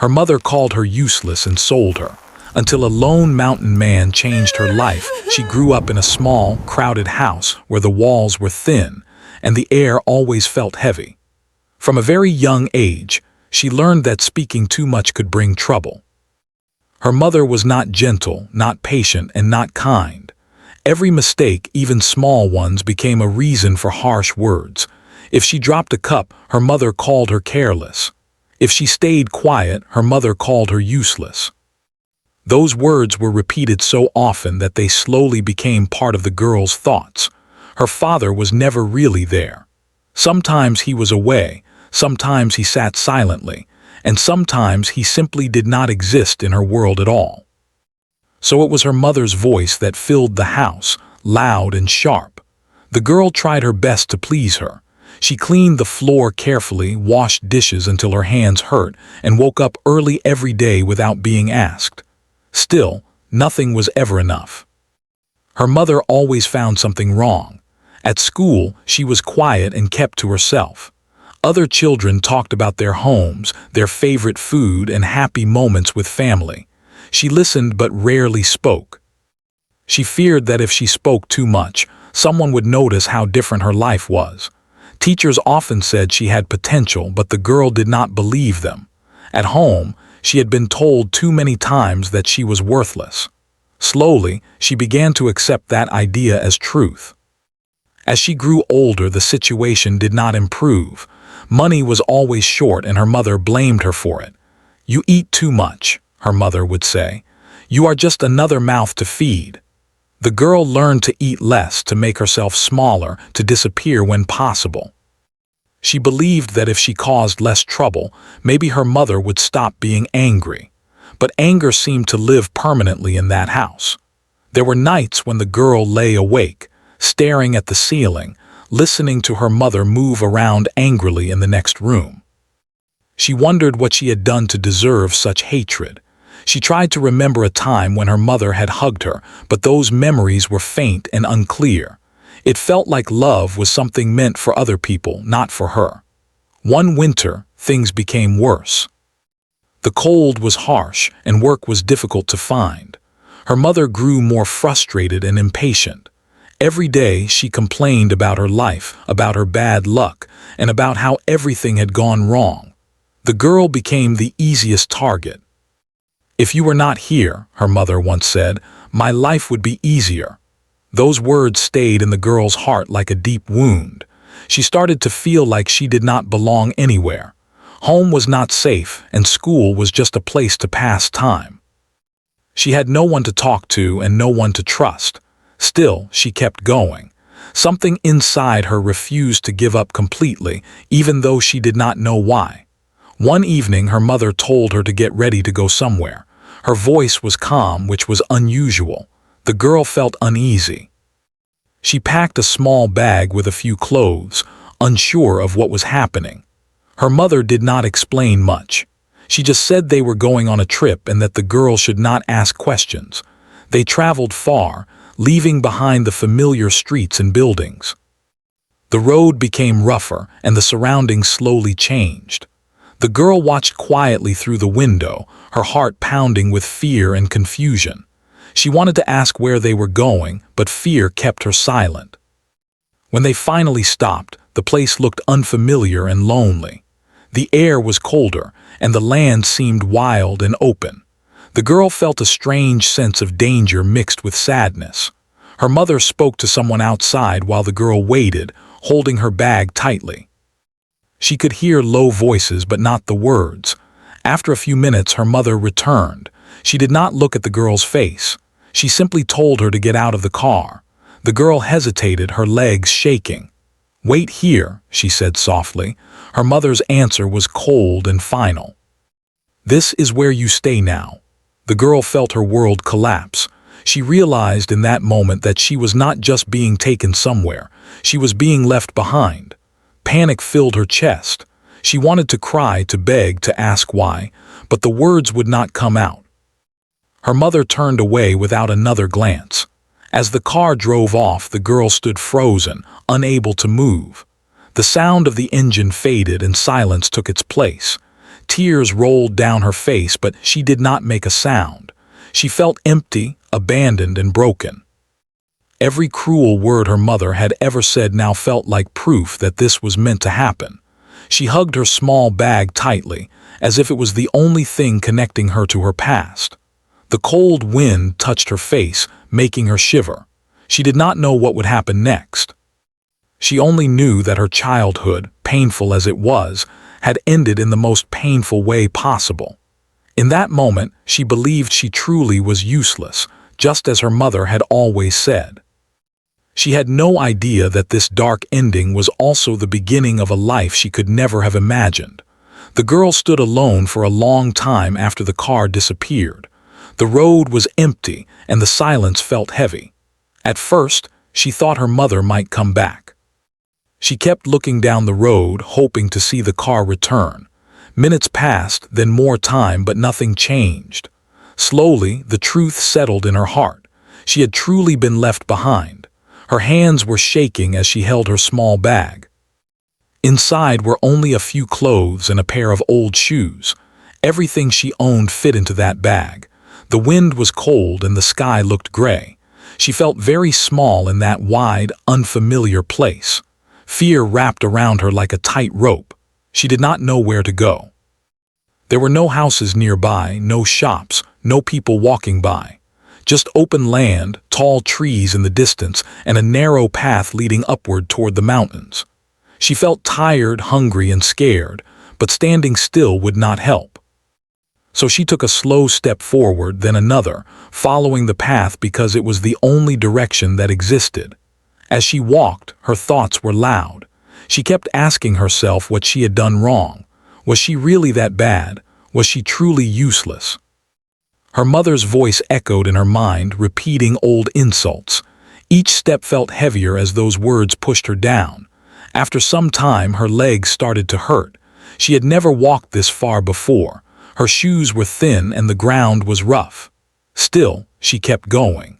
Her mother called her useless and sold her, until a lone mountain man changed her life. She grew up in a small, crowded house where the walls were thin and the air always felt heavy. From a very young age, she learned that speaking too much could bring trouble. Her mother was not gentle, not patient, and not kind. Every mistake, even small ones, became a reason for harsh words. If she dropped a cup, her mother called her careless. If she stayed quiet, her mother called her useless. Those words were repeated so often that they slowly became part of the girl's thoughts. Her father was never really there. Sometimes he was away, sometimes he sat silently, and sometimes he simply did not exist in her world at all. So it was her mother's voice that filled the house, loud and sharp. The girl tried her best to please her. She cleaned the floor carefully, washed dishes until her hands hurt, and woke up early every day without being asked. Still, nothing was ever enough. Her mother always found something wrong. At school, she was quiet and kept to herself. Other children talked about their homes, their favorite food, and happy moments with family. She listened but rarely spoke. She feared that if she spoke too much, someone would notice how different her life was. Teachers often said she had potential, but the girl did not believe them. At home, she had been told too many times that she was worthless. Slowly, she began to accept that idea as truth. As she grew older, the situation did not improve. Money was always short and her mother blamed her for it. "You eat too much," her mother would say. "You are just another mouth to feed." The girl learned to eat less, to make herself smaller, to disappear when possible. She believed that if she caused less trouble, maybe her mother would stop being angry. But anger seemed to live permanently in that house. There were nights when the girl lay awake, staring at the ceiling, listening to her mother move around angrily in the next room. She wondered what she had done to deserve such hatred. She tried to remember a time when her mother had hugged her, but those memories were faint and unclear. It felt like love was something meant for other people, not for her. One winter, things became worse. The cold was harsh and work was difficult to find. Her mother grew more frustrated and impatient. Every day she complained about her life, about her bad luck, and about how everything had gone wrong. The girl became the easiest target. "If you were not here," her mother once said, "my life would be easier." Those words stayed in the girl's heart like a deep wound. She started to feel like she did not belong anywhere. Home was not safe, and school was just a place to pass time. She had no one to talk to and no one to trust. Still, she kept going. Something inside her refused to give up completely, even though she did not know why. One evening, her mother told her to get ready to go somewhere. Her voice was calm, which was unusual. The girl felt uneasy. She packed a small bag with a few clothes, unsure of what was happening. Her mother did not explain much. She just said they were going on a trip and that the girl should not ask questions. They traveled far, leaving behind the familiar streets and buildings. The road became rougher and the surroundings slowly changed. The girl watched quietly through the window, her heart pounding with fear and confusion. She wanted to ask where they were going, but fear kept her silent. When they finally stopped, the place looked unfamiliar and lonely. The air was colder, and the land seemed wild and open. The girl felt a strange sense of danger mixed with sadness. Her mother spoke to someone outside while the girl waited, holding her bag tightly. She could hear low voices but not the words. After a few minutes, her mother returned. She did not look at the girl's face. She simply told her to get out of the car. The girl hesitated, her legs shaking. "Wait here," she said softly. Her mother's answer was cold and final. "This is where you stay now." The girl felt her world collapse. She realized in that moment that she was not just being taken somewhere. She was being left behind. Panic filled her chest. She wanted to cry, to beg, to ask why, but the words would not come out. Her mother turned away without another glance. As the car drove off, the girl stood frozen, unable to move. The sound of the engine faded and silence took its place. Tears rolled down her face, but she did not make a sound. She felt empty, abandoned, and broken. Every cruel word her mother had ever said now felt like proof that this was meant to happen. She hugged her small bag tightly, as if it was the only thing connecting her to her past. The cold wind touched her face, making her shiver. She did not know what would happen next. She only knew that her childhood, painful as it was, had ended in the most painful way possible. In that moment, she believed she truly was useless, just as her mother had always said. She had no idea that this dark ending was also the beginning of a life she could never have imagined. The girl stood alone for a long time after the car disappeared. The road was empty, and the silence felt heavy. At first, she thought her mother might come back. She kept looking down the road, hoping to see the car return. Minutes passed, then more time, but nothing changed. Slowly, the truth settled in her heart. She had truly been left behind. Her hands were shaking as she held her small bag. Inside were only a few clothes and a pair of old shoes. Everything she owned fit into that bag. The wind was cold and the sky looked gray. She felt very small in that wide, unfamiliar place. Fear wrapped around her like a tight rope. She did not know where to go. There were no houses nearby, no shops, no people walking by. Just open land, tall trees in the distance, and a narrow path leading upward toward the mountains. She felt tired, hungry, and scared, but standing still would not help. So she took a slow step forward, then another, following the path because it was the only direction that existed. As she walked, her thoughts were loud. She kept asking herself what she had done wrong. Was she really that bad? Was she truly useless? Her mother's voice echoed in her mind, repeating old insults. Each step felt heavier as those words pushed her down. After some time, her legs started to hurt. She had never walked this far before. Her shoes were thin and the ground was rough. Still, she kept going.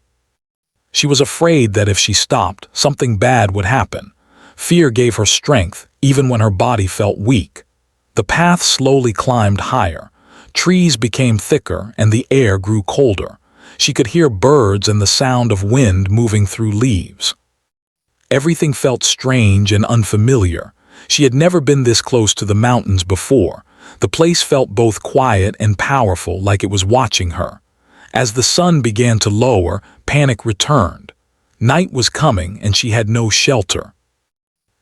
She was afraid that if she stopped, something bad would happen. Fear gave her strength, even when her body felt weak. The path slowly climbed higher. Trees became thicker and the air grew colder. She could hear birds and the sound of wind moving through leaves. Everything felt strange and unfamiliar. She had never been this close to the mountains before. The place felt both quiet and powerful, like it was watching her. As the sun began to lower, panic returned. Night was coming and she had no shelter.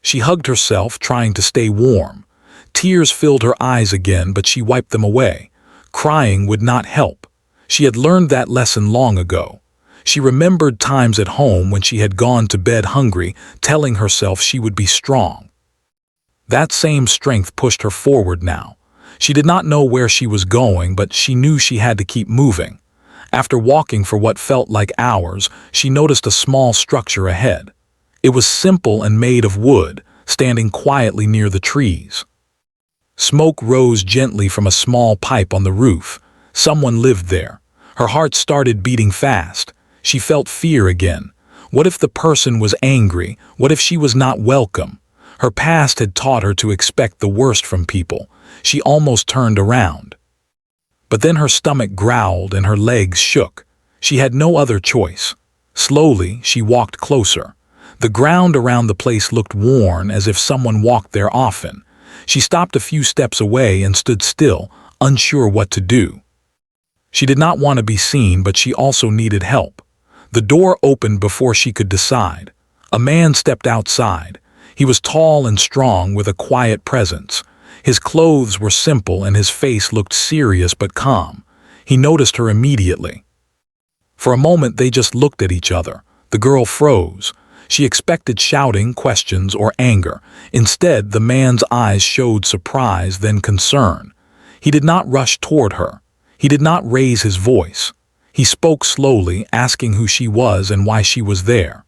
She hugged herself, trying to stay warm. Tears filled her eyes again, but she wiped them away. Crying would not help. She had learned that lesson long ago. She remembered times at home when she had gone to bed hungry, telling herself she would be strong. That same strength pushed her forward now. She did not know where she was going, but she knew she had to keep moving. After walking for what felt like hours, she noticed a small structure ahead. It was simple and made of wood, standing quietly near the trees. Smoke rose gently from a small pipe on the roof. Someone lived there. Her heart started beating fast. She felt fear again. What if the person was angry? What if she was not welcome? Her past had taught her to expect the worst from people. She almost turned around. But then her stomach growled and her legs shook. She had no other choice. Slowly, she walked closer. The ground around the place looked worn, as if someone walked there often. She stopped a few steps away and stood still, unsure what to do. She did not want to be seen, but she also needed help. The door opened before she could decide. A man stepped outside. He was tall and strong, with a quiet presence. His clothes were simple and his face looked serious but calm. He noticed her immediately. For a moment they just looked at each other. The girl froze. She expected shouting, questions, or anger. Instead, the man's eyes showed surprise, then concern. He did not rush toward her. He did not raise his voice. He spoke slowly, asking who she was and why she was there.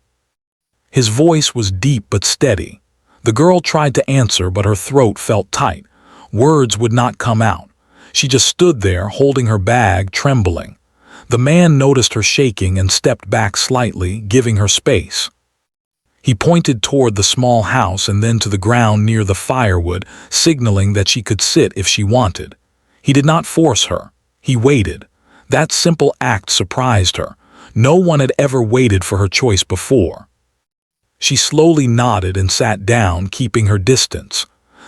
His voice was deep but steady. The girl tried to answer, but her throat felt tight. Words would not come out. She just stood there, holding her bag, trembling. The man noticed her shaking and stepped back slightly, giving her space. He pointed toward the small house and then to the ground near the firewood, signaling that she could sit if she wanted. He did not force her. He waited. That simple act surprised her. No one had ever waited for her choice before. She slowly nodded and sat down, keeping her distance.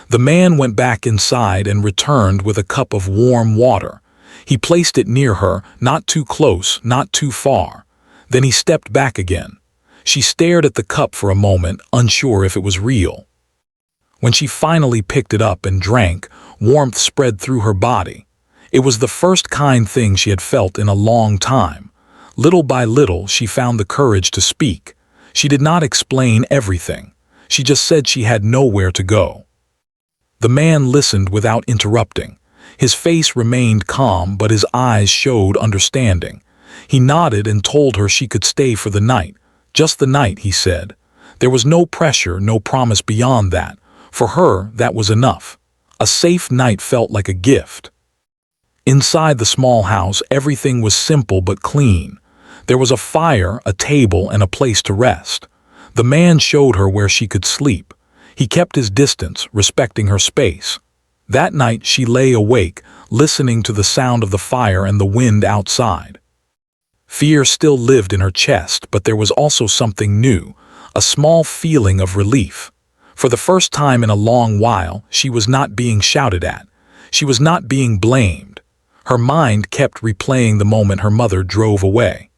The man went back inside and returned with a cup of warm water. He placed it near her, not too close, not too far. Then he stepped back again. She stared at the cup for a moment, unsure if it was real. When she finally picked it up and drank, warmth spread through her body. It was the first kind thing she had felt in a long time. Little by little, she found the courage to speak. She did not explain everything. She just said she had nowhere to go. The man listened without interrupting. His face remained calm, but his eyes showed understanding. He nodded and told her she could stay for the night. Just the night, he said. There was no pressure, no promise beyond that. For her, that was enough. A safe night felt like a gift. Inside the small house, everything was simple but clean. There was a fire, a table, and a place to rest. The man showed her where she could sleep. He kept his distance, respecting her space. That night she lay awake, listening to the sound of the fire and the wind outside. Fear still lived in her chest, but there was also something new, a small feeling of relief. For the first time in a long while, she was not being shouted at. She was not being blamed. Her mind kept replaying the moment her mother drove away.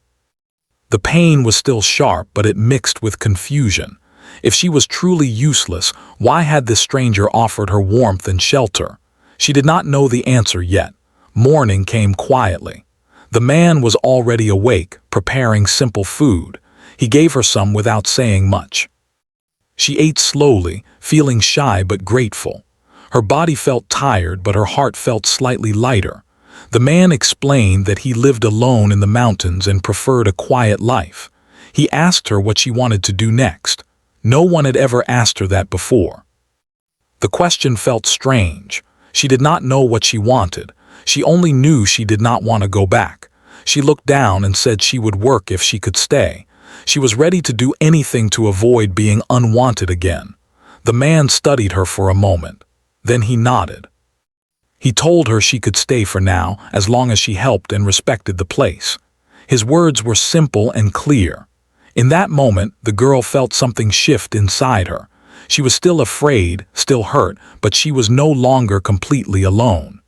The pain was still sharp, but it mixed with confusion. If she was truly useless, why had this stranger offered her warmth and shelter? She did not know the answer yet. Morning came quietly. The man was already awake, preparing simple food. He gave her some without saying much. She ate slowly, feeling shy but grateful. Her body felt tired, but her heart felt slightly lighter. The man explained that he lived alone in the mountains and preferred a quiet life. He asked her what she wanted to do next. No one had ever asked her that before. The question felt strange. She did not know what she wanted. She only knew she did not want to go back. She looked down and said she would work if she could stay. She was ready to do anything to avoid being unwanted again. The man studied her for a moment. Then he nodded. He told her she could stay for now, as long as she helped and respected the place. His words were simple and clear. In that moment, the girl felt something shift inside her. She was still afraid, still hurt, but she was no longer completely alone.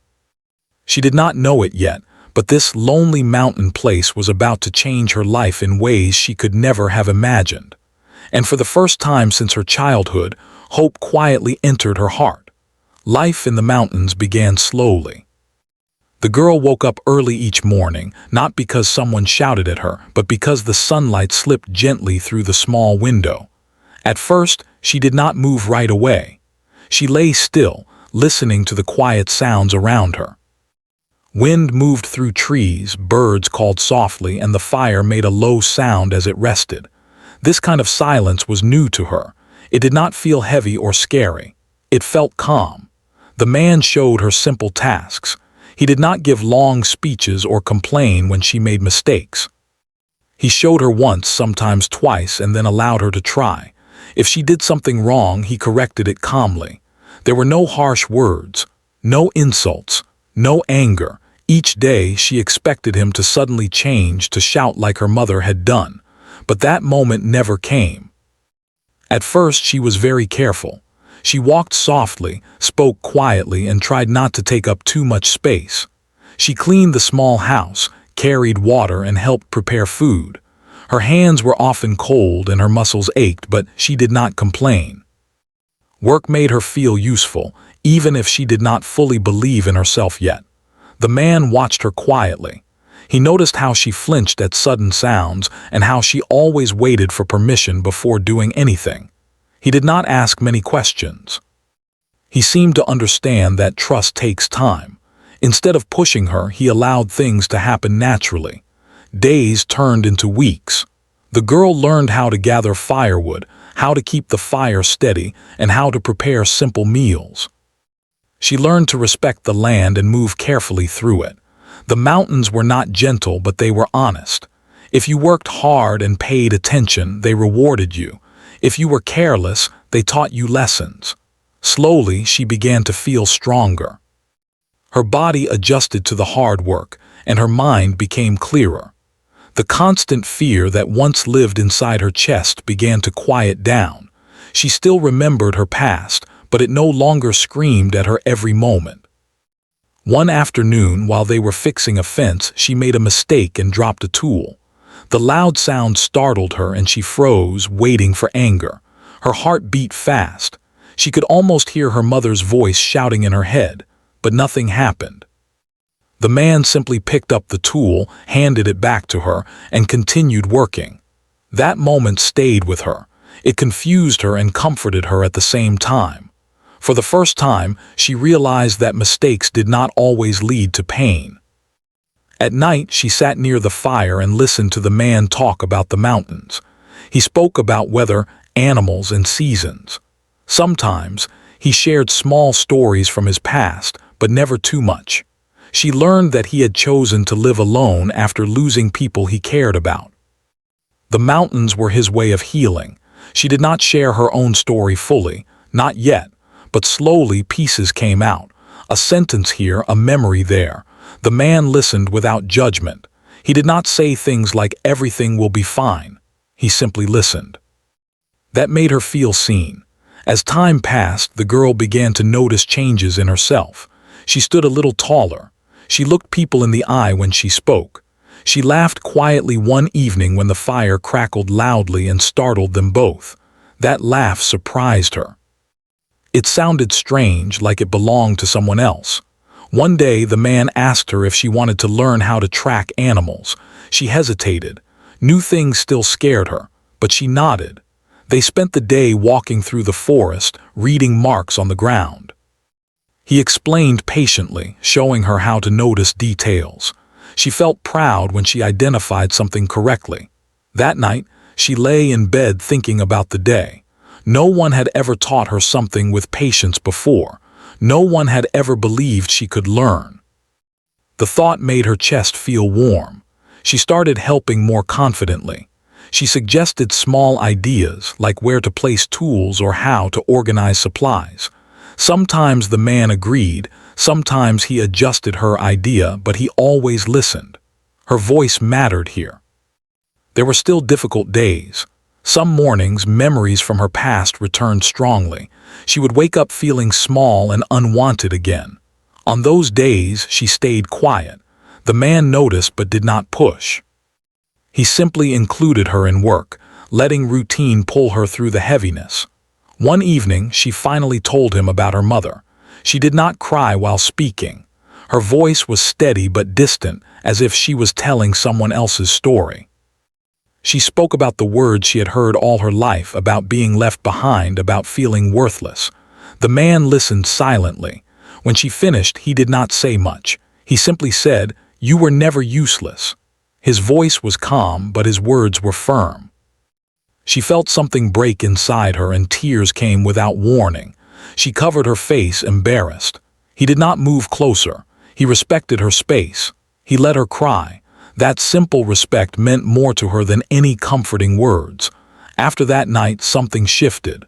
She did not know it yet, but this lonely mountain place was about to change her life in ways she could never have imagined. And for the first time since her childhood, hope quietly entered her heart. Life in the mountains began slowly. The girl woke up early each morning, not because someone shouted at her, but because the sunlight slipped gently through the small window. At first, she did not move right away. She lay still, listening to the quiet sounds around her. Wind moved through trees, birds called softly, and the fire made a low sound as it rested. This kind of silence was new to her. It did not feel heavy or scary. It felt calm. The man showed her simple tasks. He did not give long speeches or complain when she made mistakes. He showed her once, sometimes twice, and then allowed her to try. If she did something wrong, he corrected it calmly. There were no harsh words, no insults, no anger. Each day she expected him to suddenly change, to shout like her mother had done. But that moment never came. At first she was very careful. She walked softly, spoke quietly, and tried not to take up too much space. She cleaned the small house, carried water, and helped prepare food. Her hands were often cold and her muscles ached, but she did not complain. Work made her feel useful, even if she did not fully believe in herself yet. The man watched her quietly. He noticed how she flinched at sudden sounds and how she always waited for permission before doing anything. He did not ask many questions. He seemed to understand that trust takes time. Instead of pushing her, he allowed things to happen naturally. Days turned into weeks. The girl learned how to gather firewood, how to keep the fire steady, and how to prepare simple meals. She learned to respect the land and move carefully through it. The mountains were not gentle, but they were honest. If you worked hard and paid attention, they rewarded you. If you were careless, they taught you lessons. Slowly, she began to feel stronger. Her body adjusted to the hard work, and her mind became clearer. The constant fear that once lived inside her chest began to quiet down. She still remembered her past, but it no longer screamed at her every moment. One afternoon, while they were fixing a fence, she made a mistake and dropped a tool. The loud sound startled her and she froze, waiting for anger. Her heart beat fast. She could almost hear her mother's voice shouting in her head, but nothing happened. The man simply picked up the tool, handed it back to her, and continued working. That moment stayed with her. It confused her and comforted her at the same time. For the first time, she realized that mistakes did not always lead to pain. At night, she sat near the fire and listened to the man talk about the mountains. He spoke about weather, animals, and seasons. Sometimes, he shared small stories from his past, but never too much. She learned that he had chosen to live alone after losing people he cared about. The mountains were his way of healing. She did not share her own story fully, not yet, but slowly pieces came out. A sentence here, a memory there. The man listened without judgment. He did not say things like everything will be fine. He simply listened. That made her feel seen. As time passed, the girl began to notice changes in herself. She stood a little taller. She looked people in the eye when she spoke. She laughed quietly one evening when the fire crackled loudly and startled them both. That laugh surprised her. It sounded strange, like it belonged to someone else. One day, the man asked her if she wanted to learn how to track animals. She hesitated. New things still scared her, but she nodded. They spent the day walking through the forest, reading marks on the ground. He explained patiently, showing her how to notice details. She felt proud when she identified something correctly. That night, she lay in bed thinking about the day. No one had ever taught her something with patience before. No one had ever believed she could learn. The thought made her chest feel warm. She started helping more confidently. She suggested small ideas, like where to place tools or how to organize supplies. Sometimes the man agreed, sometimes he adjusted her idea, but he always listened. Her voice mattered here. There were still difficult days. Some mornings, memories from her past returned strongly. She would wake up feeling small and unwanted again. On those days, she stayed quiet. The man noticed but did not push. He simply included her in work, letting routine pull her through the heaviness. One evening, she finally told him about her mother. She did not cry while speaking. Her voice was steady but distant, as if she was telling someone else's story. She spoke about the words she had heard all her life, about being left behind, about feeling worthless. The man listened silently. When she finished, he did not say much. He simply said, "You were never useless." His voice was calm, but his words were firm. She felt something break inside her and tears came without warning. She covered her face, embarrassed. He did not move closer. He respected her space. He let her cry. That simple respect meant more to her than any comforting words. After that night, something shifted.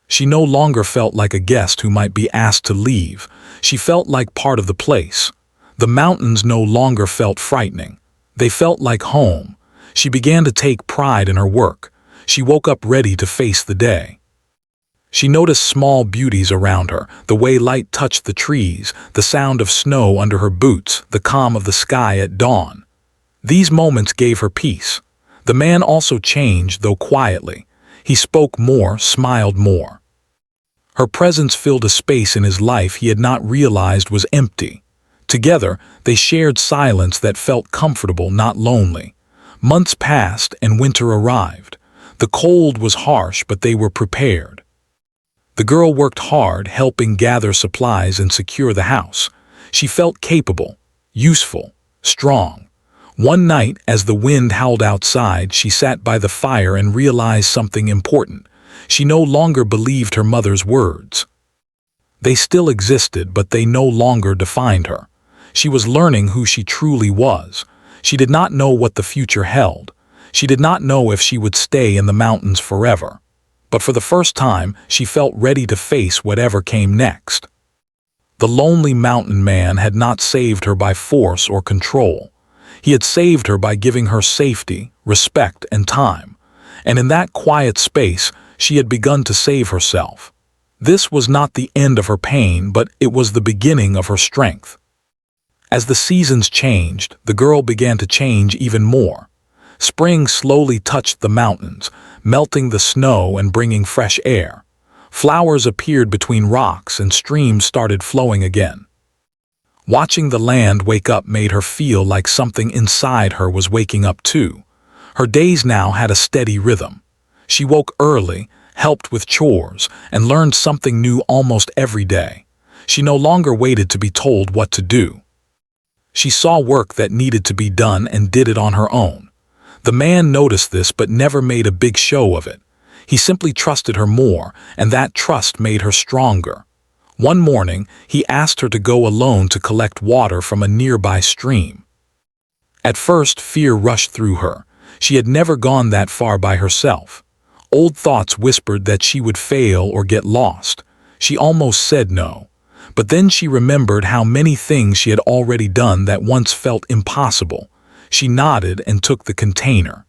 She no longer felt like a guest who might be asked to leave. She felt like part of the place. The mountains no longer felt frightening. They felt like home. She began to take pride in her work. She woke up ready to face the day. She noticed small beauties around her, the way light touched the trees, the sound of snow under her boots, the calm of the sky at dawn. These moments gave her peace. The man also changed, though quietly. He spoke more, smiled more. Her presence filled a space in his life he had not realized was empty. Together, they shared silence that felt comfortable, not lonely. Months passed and winter arrived. The cold was harsh, but they were prepared. The girl worked hard, helping gather supplies and secure the house. She felt capable, useful, strong. One night, as the wind howled outside, she sat by the fire and realized something important. She no longer believed her mother's words. They still existed, but they no longer defined her. She was learning who she truly was. She did not know what the future held. She did not know if she would stay in the mountains forever. But for the first time, she felt ready to face whatever came next. The lonely mountain man had not saved her by force or control. He had saved her by giving her safety, respect, and time. And in that quiet space, she had begun to save herself. This was not the end of her pain, but it was the beginning of her strength. As the seasons changed, the girl began to change even more. Spring slowly touched the mountains, melting the snow and bringing fresh air. Flowers appeared between rocks and streams started flowing again. Watching the land wake up made her feel like something inside her was waking up too. Her days now had a steady rhythm. She woke early, helped with chores, and learned something new almost every day. She no longer waited to be told what to do. She saw work that needed to be done and did it on her own. The man noticed this but never made a big show of it. He simply trusted her more, and that trust made her stronger. One morning, he asked her to go alone to collect water from a nearby stream. At first, fear rushed through her. She had never gone that far by herself. Old thoughts whispered that she would fail or get lost. She almost said no. But then she remembered how many things she had already done that once felt impossible. She nodded and took the container.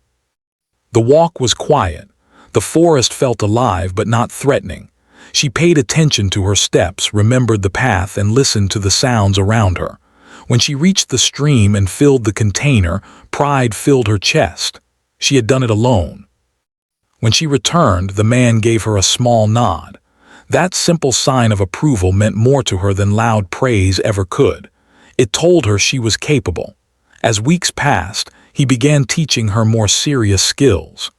The walk was quiet. The forest felt alive but not threatening. She paid attention to her steps, remembered the path, and listened to the sounds around her. When she reached the stream and filled the container, pride filled her chest. She had done it alone. When she returned, the man gave her a small nod. That simple sign of approval meant more to her than loud praise ever could. It told her she was capable. As weeks passed, he began teaching her more serious skills.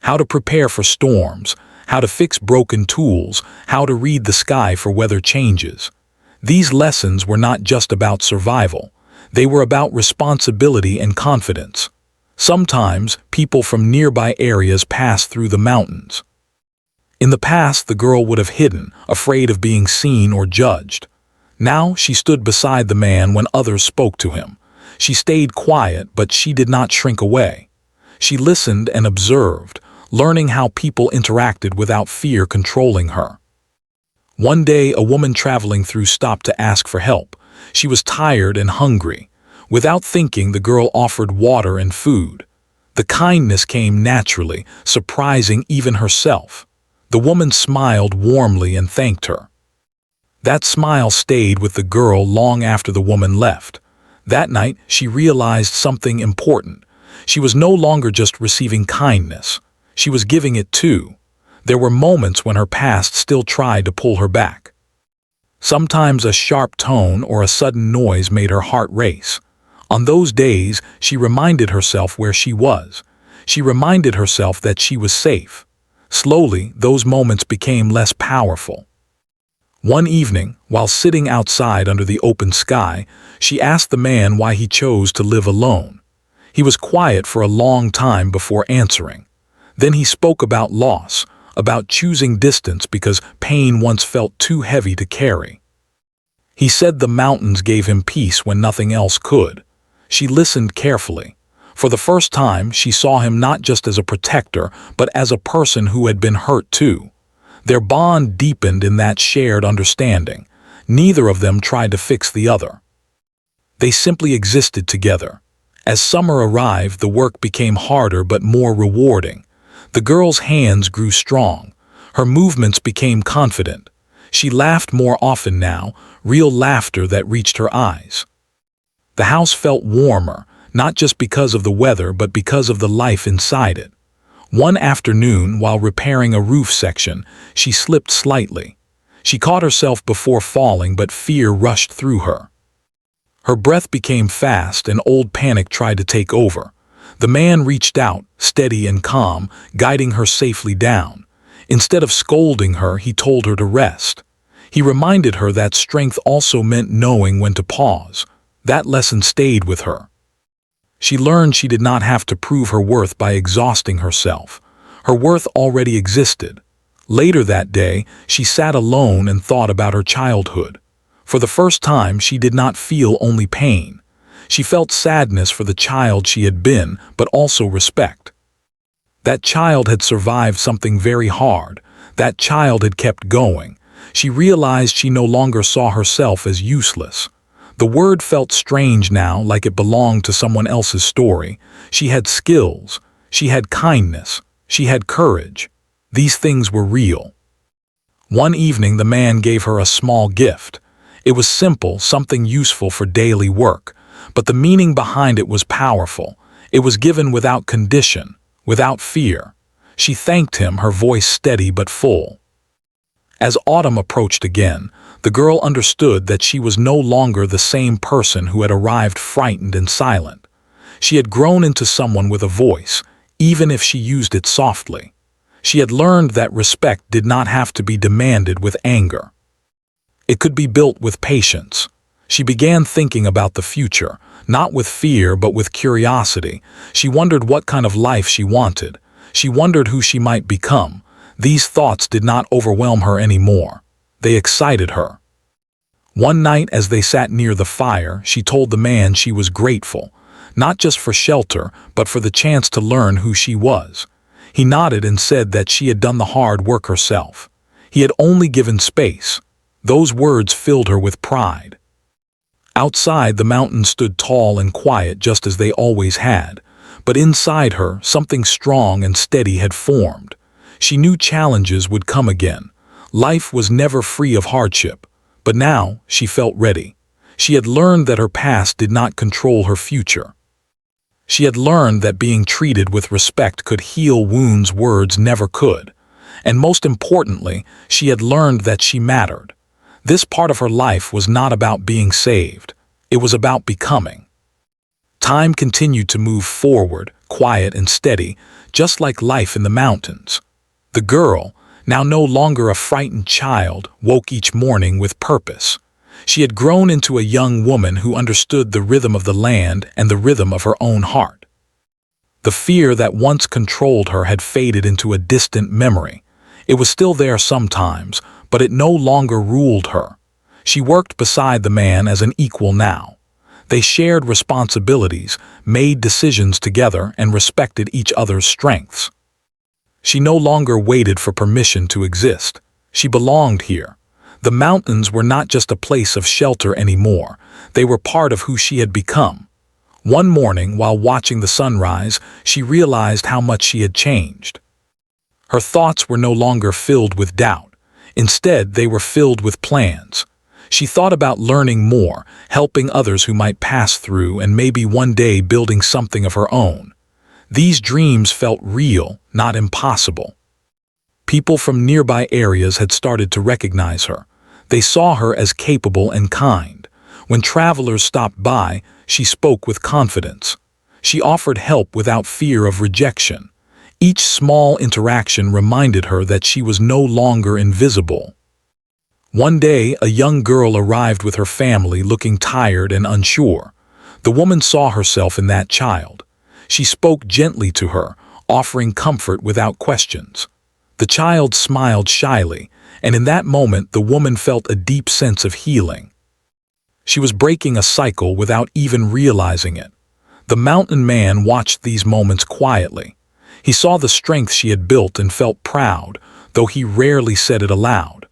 How to prepare for storms, how to fix broken tools, how to read the sky for weather changes. These lessons were not just about survival. They were about responsibility and confidence. Sometimes, people from nearby areas passed through the mountains. In the past, the girl would have hidden, afraid of being seen or judged. Now, she stood beside the man when others spoke to him. She stayed quiet, but she did not shrink away. She listened and observed, learning how people interacted without fear controlling her. One day, a woman traveling through stopped to ask for help. She was tired and hungry. Without thinking, the girl offered water and food. The kindness came naturally, surprising even herself. The woman smiled warmly and thanked her. That smile stayed with the girl long after the woman left. That night, she realized something important. She was no longer just receiving kindness. She was giving it too. There were moments when her past still tried to pull her back. Sometimes a sharp tone or a sudden noise made her heart race. On those days, she reminded herself where she was. She reminded herself that she was safe. Slowly, those moments became less powerful. One evening, while sitting outside under the open sky, she asked the man why he chose to live alone. He was quiet for a long time before answering. Then he spoke about loss, about choosing distance because pain once felt too heavy to carry. He said the mountains gave him peace when nothing else could. She listened carefully. For the first time, she saw him not just as a protector, but as a person who had been hurt too. Their bond deepened in that shared understanding. Neither of them tried to fix the other. They simply existed together. As summer arrived, the work became harder but more rewarding. The girl's hands grew strong. Her movements became confident. She laughed more often now, real laughter that reached her eyes. The house felt warmer, not just because of the weather but because of the life inside it. One afternoon, while repairing a roof section, she slipped slightly. She caught herself before falling, but fear rushed through her. Her breath became fast and old panic tried to take over. The man reached out, steady and calm, guiding her safely down. Instead of scolding her, he told her to rest. He reminded her that strength also meant knowing when to pause. That lesson stayed with her. She learned she did not have to prove her worth by exhausting herself. Her worth already existed. Later that day, she sat alone and thought about her childhood. For the first time, she did not feel only pain. She felt sadness for the child she had been, but also respect. That child had survived something very hard. That child had kept going. She realized she no longer saw herself as useless. The word felt strange now, like it belonged to someone else's story. She had skills, she had kindness, she had courage. These things were real. One evening the man gave her a small gift. It was simple, something useful for daily work, but the meaning behind it was powerful. It was given without condition, without fear. She thanked him, her voice steady but full. As autumn approached again, the girl understood that she was no longer the same person who had arrived frightened and silent. She had grown into someone with a voice, even if she used it softly. She had learned that respect did not have to be demanded with anger. It could be built with patience. She began thinking about the future, not with fear but with curiosity. She wondered what kind of life she wanted. She wondered who she might become. These thoughts did not overwhelm her anymore. They excited her. One night as they sat near the fire, she told the man she was grateful, not just for shelter, but for the chance to learn who she was. He nodded and said that she had done the hard work herself. He had only given space. Those words filled her with pride. Outside, the mountains stood tall and quiet just as they always had, but inside her, something strong and steady had formed. She knew challenges would come again. Life was never free of hardship, but now she felt ready. She had learned that her past did not control her future. She had learned that being treated with respect could heal wounds words never could. And most importantly, she had learned that she mattered. This part of her life was not about being saved. It was about becoming. Time continued to move forward, quiet and steady, just like life in the mountains. The girl, now no longer a frightened child, woke each morning with purpose. She had grown into a young woman who understood the rhythm of the land and the rhythm of her own heart. The fear that once controlled her had faded into a distant memory. It was still there sometimes, but it no longer ruled her. She worked beside the man as an equal now. They shared responsibilities, made decisions together, and respected each other's strengths. She no longer waited for permission to exist. She belonged here. The mountains were not just a place of shelter anymore. They were part of who she had become. One morning, while watching the sunrise, she realized how much she had changed. Her thoughts were no longer filled with doubt. Instead, they were filled with plans. She thought about learning more, helping others who might pass through, and maybe one day building something of her own. These dreams felt real, not impossible. People from nearby areas had started to recognize her. They saw her as capable and kind. When travelers stopped by, she spoke with confidence. She offered help without fear of rejection. Each small interaction reminded her that she was no longer invisible. One day, a young girl arrived with her family looking tired and unsure. The woman saw herself in that child. She spoke gently to her, offering comfort without questions. The child smiled shyly, and in that moment the woman felt a deep sense of healing. She was breaking a cycle without even realizing it. The mountain man watched these moments quietly. He saw the strength she had built and felt proud, though he rarely said it aloud.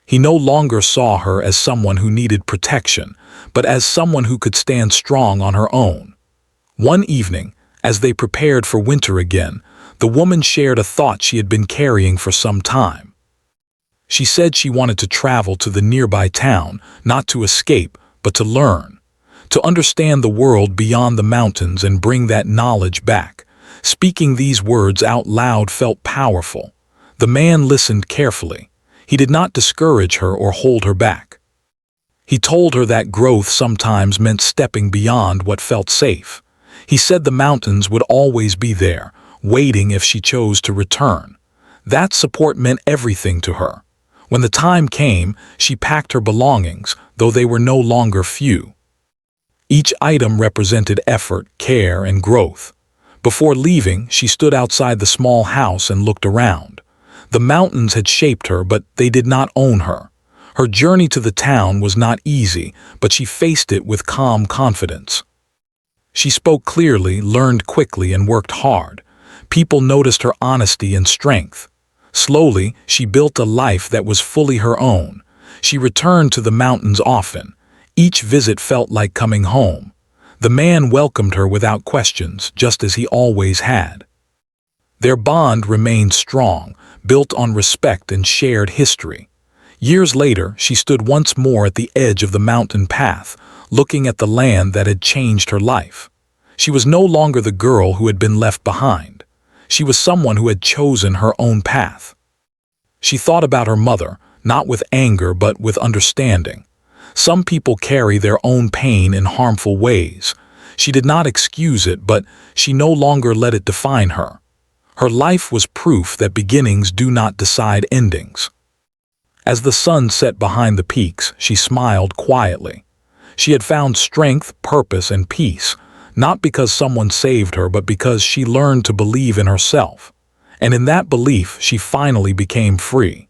He no longer saw her as someone who needed protection, but as someone who could stand strong on her own. One evening, as they prepared for winter again, the woman shared a thought she had been carrying for some time. She said she wanted to travel to the nearby town, not to escape, but to learn, to understand the world beyond the mountains and bring that knowledge back. Speaking these words out loud felt powerful. The man listened carefully. He did not discourage her or hold her back. He told her that growth sometimes meant stepping beyond what felt safe. He said the mountains would always be there, waiting if she chose to return. That support meant everything to her. When the time came, she packed her belongings, though they were no longer few. Each item represented effort, care, and growth. Before leaving, she stood outside the small house and looked around. The mountains had shaped her, but they did not own her. Her journey to the town was not easy, but she faced it with calm confidence. She spoke clearly, learned quickly, and worked hard. People noticed her honesty and strength. Slowly, she built a life that was fully her own. She returned to the mountains often. Each visit felt like coming home. The man welcomed her without questions, just as he always had. Their bond remained strong, built on respect and shared history. Years later, she stood once more at the edge of the mountain path, looking at the land that had changed her life. She was no longer the girl who had been left behind. She was someone who had chosen her own path. She thought about her mother, not with anger but with understanding. Some people carry their own pain in harmful ways. She did not excuse it, but she no longer let it define her. Her life was proof that beginnings do not decide endings. As the sun set behind the peaks, she smiled quietly. She had found strength, purpose, and peace, not because someone saved her, but because she learned to believe in herself. And in that belief, she finally became free.